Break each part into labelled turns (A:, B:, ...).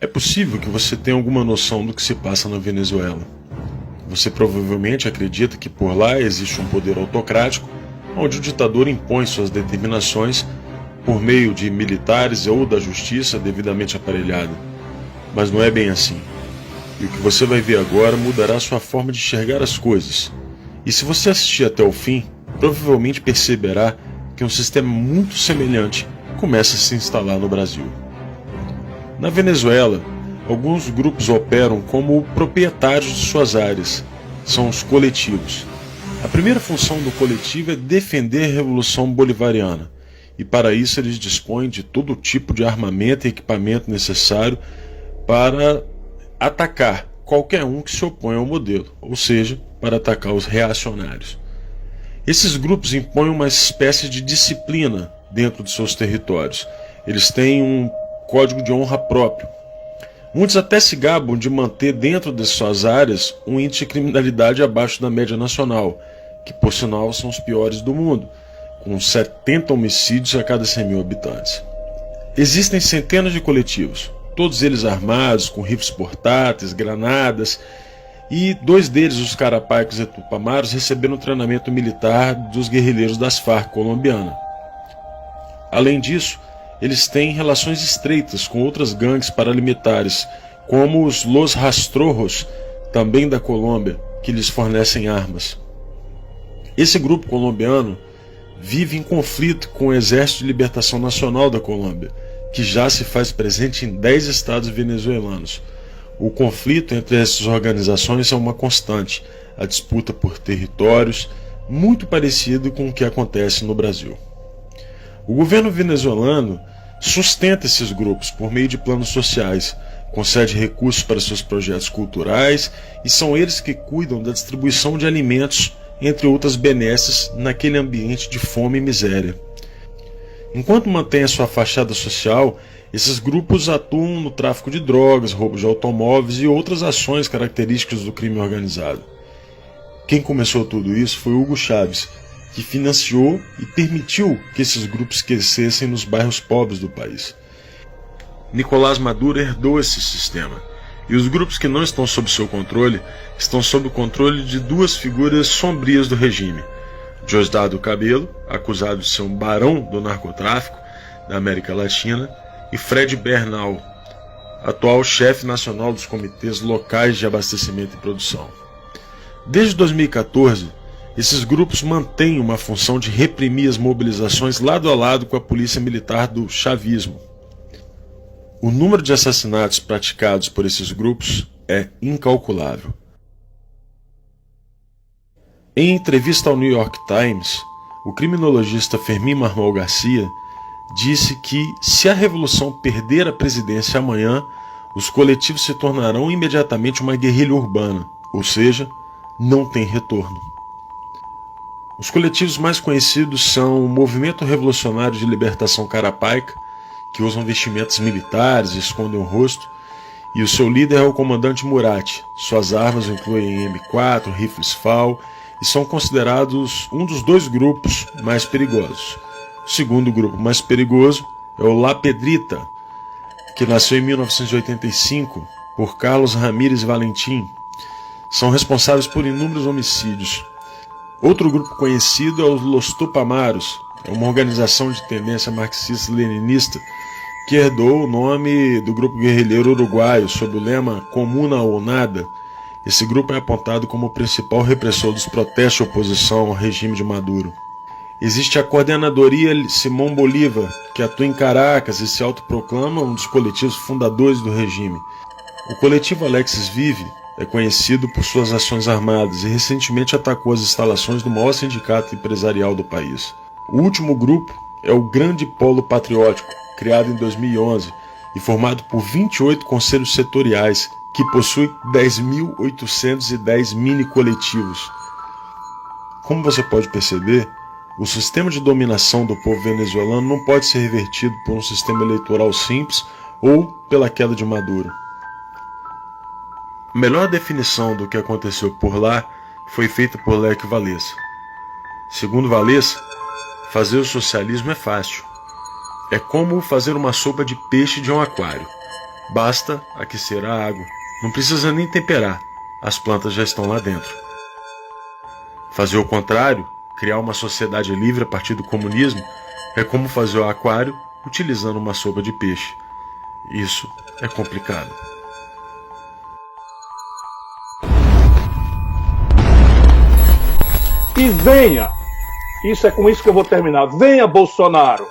A: É possível que você tenha alguma noção do que se passa na Venezuela. Você provavelmente acredita que por lá existe um poder autocrático, onde o ditador impõe suas determinações por meio de militares ou da justiça devidamente aparelhada. Mas não é bem assim. E o que você vai ver agora mudará sua forma de enxergar as coisas. E se você assistir até o fim, provavelmente perceberá que um sistema muito semelhante começa a se instalar no Brasil. Na Venezuela, alguns grupos operam como proprietários de suas áreas. São os coletivos. A primeira função do coletivo é defender a Revolução Bolivariana, e para isso eles dispõem de todo tipo de armamento e equipamento necessário para atacar qualquer um que se oponha ao modelo, ou seja, para atacar os reacionários. Esses grupos impõem uma espécie de disciplina dentro de seus territórios. Eles têm um código de honra próprio. Muitos até se gabam de manter dentro de suas áreas um índice de criminalidade abaixo da média nacional, que por sinal são os piores do mundo, com 70 homicídios a cada 100 mil habitantes. Existem centenas de coletivos, todos eles armados, com rifles portáteis, granadas, e 2 deles, os Carapaicos e Tupamaros, receberam treinamento militar dos guerrilheiros das Farc colombiana. Além disso, eles têm relações estreitas com outras gangues paramilitares, como os Los Rastrojos, também da Colômbia, que lhes fornecem armas. Esse grupo colombiano vive em conflito com o Exército de Libertação Nacional da Colômbia, que já se faz presente em 10 estados venezuelanos. O conflito entre essas organizações é uma constante, a disputa por territórios, muito parecido com o que acontece no Brasil. O governo venezuelano sustenta esses grupos por meio de planos sociais, concede recursos para seus projetos culturais e são eles que cuidam da distribuição de alimentos, entre outras benesses, naquele ambiente de fome e miséria. Enquanto mantém a sua fachada social, esses grupos atuam no tráfico de drogas, roubos de automóveis e outras ações características do crime organizado. Quem começou tudo isso foi Hugo Chávez, que financiou e permitiu que esses grupos crescessem nos bairros pobres do país. Nicolás Maduro herdou esse sistema, e os grupos que não estão sob seu controle estão sob o controle de 2 figuras sombrias do regime: Diosdado Cabello, acusado de ser um barão do narcotráfico da América Latina, e Fred Bernal, atual chefe nacional dos comitês locais de abastecimento e produção. Desde 2014, esses grupos mantêm uma função de reprimir as mobilizações lado a lado com a polícia militar do chavismo. O número de assassinatos praticados por esses grupos é incalculável. Em entrevista ao New York Times, o criminologista Fermín Marmol Garcia disse que, se a revolução perder a presidência amanhã, os coletivos se tornarão imediatamente uma guerrilha urbana, ou seja, não tem retorno. Os coletivos mais conhecidos são o Movimento Revolucionário de Libertação Carapaica, que usam vestimentas militares e escondem o rosto, e o seu líder é o comandante Murat. Suas armas incluem M4, rifles FAL, e são considerados um dos 2 grupos mais perigosos. O segundo grupo mais perigoso é o La Pedrita, que nasceu em 1985 por Carlos Ramírez Valentim. São responsáveis por inúmeros homicídios. Outro grupo conhecido é os Los Tupamaros, é uma organização de tendência marxista-leninista que herdou o nome do grupo guerrilheiro uruguaio sob o lema Comuna ou Nada. Esse grupo é apontado como o principal repressor dos protestos de oposição ao regime de Maduro. Existe a Coordenadoria Simón Bolívar, que atua em Caracas e se autoproclama um dos coletivos fundadores do regime. O coletivo Alexis Vive é conhecido por suas ações armadas e recentemente atacou as instalações do maior sindicato empresarial do país. O último grupo é o Grande Polo Patriótico, criado em 2011 e formado por 28 conselhos setoriais, que possui 10.810 mini-coletivos. Como você pode perceber, o sistema de dominação do povo venezuelano não pode ser revertido por um sistema eleitoral simples ou pela queda de Maduro. A melhor definição do que aconteceu por lá foi feita por Lech Walesa. Segundo Walesa, fazer o socialismo é fácil. É como fazer uma sopa de peixe de um aquário. Basta aquecer a água, não precisa nem temperar, as plantas já estão lá dentro. Fazer o contrário, criar uma sociedade livre a partir do comunismo, é como fazer o aquário utilizando uma sopa de peixe. Isso é complicado.
B: E venha, isso é com isso que eu vou terminar, venha Bolsonaro,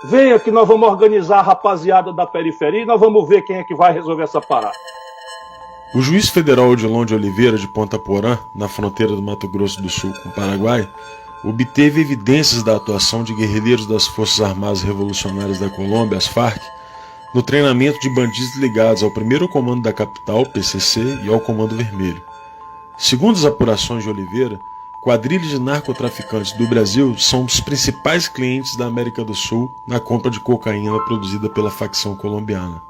B: venha que nós vamos organizar a rapaziada da periferia e nós vamos ver quem é que vai resolver essa parada.
A: O juiz federal Odilon de Oliveira de Ponta Porã, na fronteira do Mato Grosso do Sul com o Paraguai, obteve evidências da atuação de guerrilheiros das Forças Armadas Revolucionárias da Colômbia, as FARC, no treinamento de bandidos ligados ao primeiro comando da capital, PCC, e ao Comando Vermelho. Segundo as apurações de Oliveira, quadrilhas de narcotraficantes do Brasil são os principais clientes da América do Sul na compra de cocaína produzida pela facção colombiana.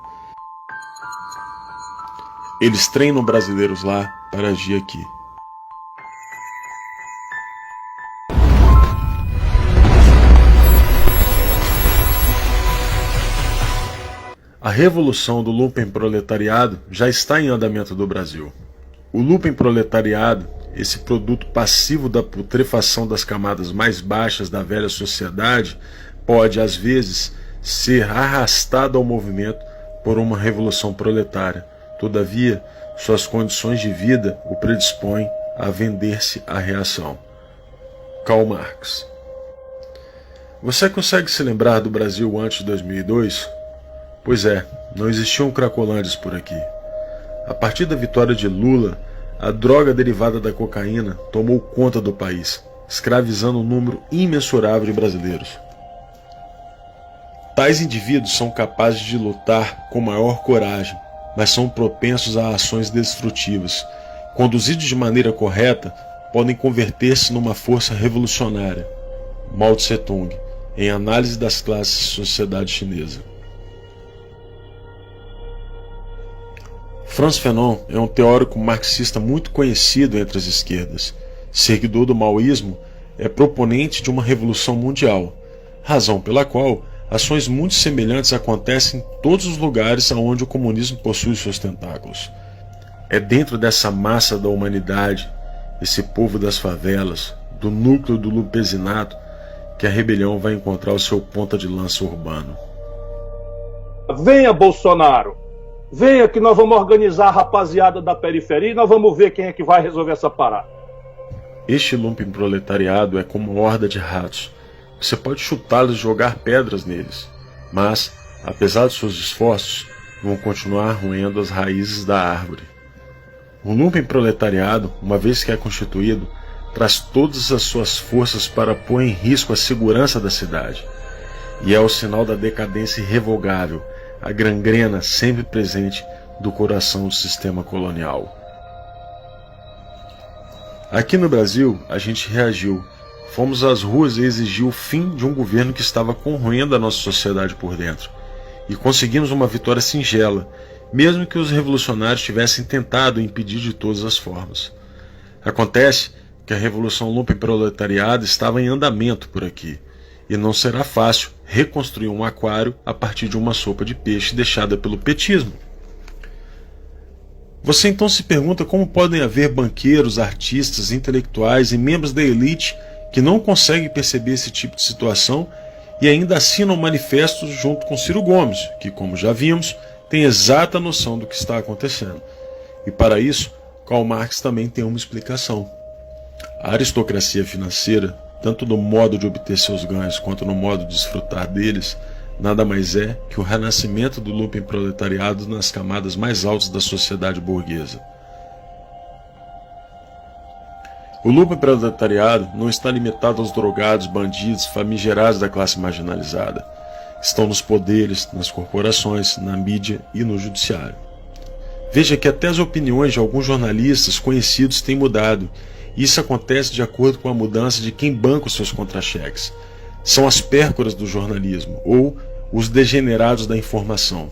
A: Eles treinam brasileiros lá para agir aqui. A revolução do lumpenproletariado já está em andamento no Brasil. O lumpenproletariado, esse produto passivo da putrefação das camadas mais baixas da velha sociedade, pode, às vezes, ser arrastado ao movimento por uma revolução proletária. Todavia, suas condições de vida o predispõem a vender-se à reação. Karl Marx. Você consegue se lembrar do Brasil antes de 2002? Pois é, não existiam cracolândias por aqui. A partir da vitória de Lula, a droga derivada da cocaína tomou conta do país, escravizando um número imensurável de brasileiros. Tais indivíduos são capazes de lutar com maior coragem, mas são propensos a ações destrutivas. Conduzidos de maneira correta, podem converter-se numa força revolucionária. Mao Tse-tung, em Análise das Classes e Sociedade Chinesa. Frantz Fanon é um teórico marxista muito conhecido entre as esquerdas. Seguidor do maoísmo, é proponente de uma revolução mundial, razão pela qual ações muito semelhantes acontecem em todos os lugares onde o comunismo possui seus tentáculos. É dentro dessa massa da humanidade, esse povo das favelas, do núcleo do lumpesinato, que a rebelião vai encontrar o seu ponta de lança urbano.
B: Venha Bolsonaro, venha que nós vamos organizar a rapaziada da periferia e nós vamos ver quem é que vai resolver essa parada.
A: Este lumpenproletariado é como uma horda de ratos. Você pode chutá-los e jogar pedras neles, mas, apesar de seus esforços, vão continuar roendo as raízes da árvore. O lumpenproletariado, uma vez que é constituído, traz todas as suas forças para pôr em risco a segurança da cidade. E é o sinal da decadência irrevogável, a gangrena sempre presente do coração do sistema colonial. Aqui no Brasil, a gente reagiu. Fomos às ruas e exigimos o fim de um governo que estava corroendo a nossa sociedade por dentro. E conseguimos uma vitória singela, mesmo que os revolucionários tivessem tentado impedir de todas as formas. Acontece que a revolução lumpenproletariada estava em andamento por aqui, e não será fácil reconstruir um aquário a partir de uma sopa de peixe deixada pelo petismo. Você então se pergunta como podem haver banqueiros, artistas, intelectuais e membros da elite que não conseguem perceber esse tipo de situação e ainda assinam manifestos junto com Ciro Gomes, que, como já vimos, tem exata noção do que está acontecendo. E para isso, Karl Marx também tem uma explicação. A aristocracia financeira, tanto no modo de obter seus ganhos quanto no modo de desfrutar deles, nada mais é que o renascimento do lumpenproletariado nas camadas mais altas da sociedade burguesa. O lumpenproletariado não está limitado aos drogados, bandidos, famigerados da classe marginalizada. Estão nos poderes, nas corporações, na mídia e no judiciário. Veja que até as opiniões de alguns jornalistas conhecidos têm mudado, e isso acontece de acordo com a mudança de quem banca os seus contra-cheques. São as pércoras do jornalismo, ou os degenerados da informação.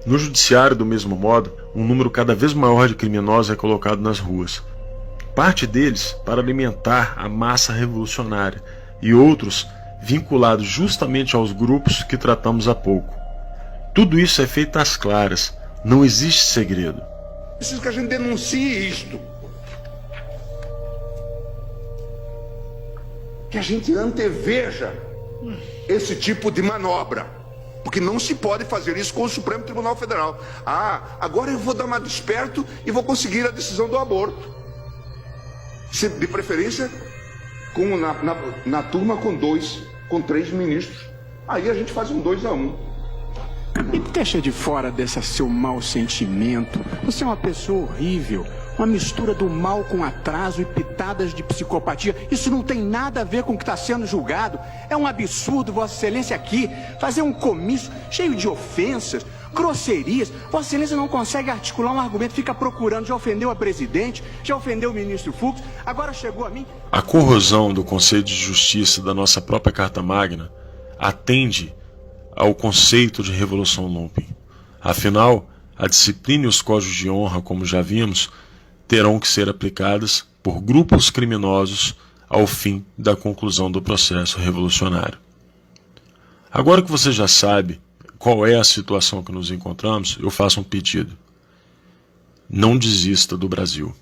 A: No judiciário, do mesmo modo, um número cada vez maior de criminosos é colocado nas ruas. Parte deles para alimentar a massa revolucionária, e outros vinculados justamente aos grupos que tratamos há pouco. Tudo isso é feito às claras. Não existe segredo.
C: Preciso que a gente denuncie isto. Que a gente anteveja esse tipo de manobra. Porque não se pode fazer isso com o Supremo Tribunal Federal. Ah, agora eu vou dar mais desperto e vou conseguir a decisão do aborto. De preferência, na turma com 3 ministros. Aí a gente faz um 2-1.
D: E deixa de fora desse seu mau sentimento. Você é uma pessoa horrível. Uma mistura do mal com atraso e pitadas de psicopatia. Isso não tem nada a ver com o que está sendo julgado. É um absurdo, Vossa Excelência, aqui fazer um comício cheio de ofensas, grosserias. Vossa Excelência não consegue articular um argumento, fica procurando. Já ofendeu a presidente, já ofendeu o ministro Fux, agora chegou a mim.
A: A corrosão do Conselho de Justiça da nossa própria Carta Magna atende ao conceito de Revolução Lumpen. Afinal, a disciplina e os códigos de honra, como já vimos, terão que ser aplicadas por grupos criminosos ao fim da conclusão do processo revolucionário. Agora que você já sabe qual é a situação que nos encontramos, eu faço um pedido. Não desista do Brasil.